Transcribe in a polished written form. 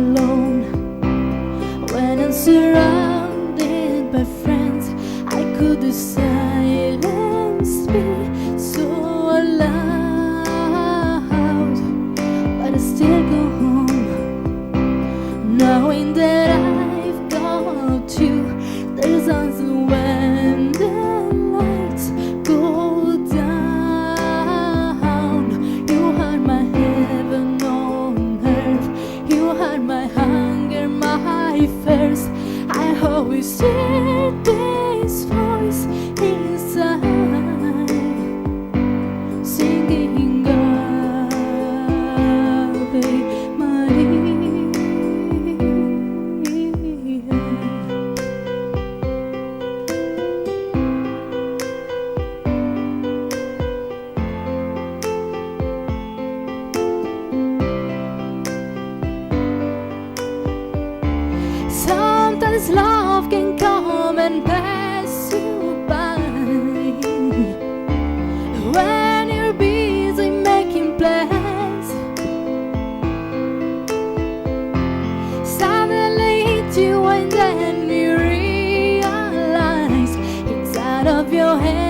alone. When I'm surrounded by friends, I could do silence be so loud, but I still go home, knowing that I've got you. There's also when the lights go down. You are my heaven on earth. You are my hunger, my thirst. I always hear this voice inside, singing Ave Maria. Sometimes love can come and pass you by when you're busy making plans. Suddenly hit you and then you realize it's out of your hands.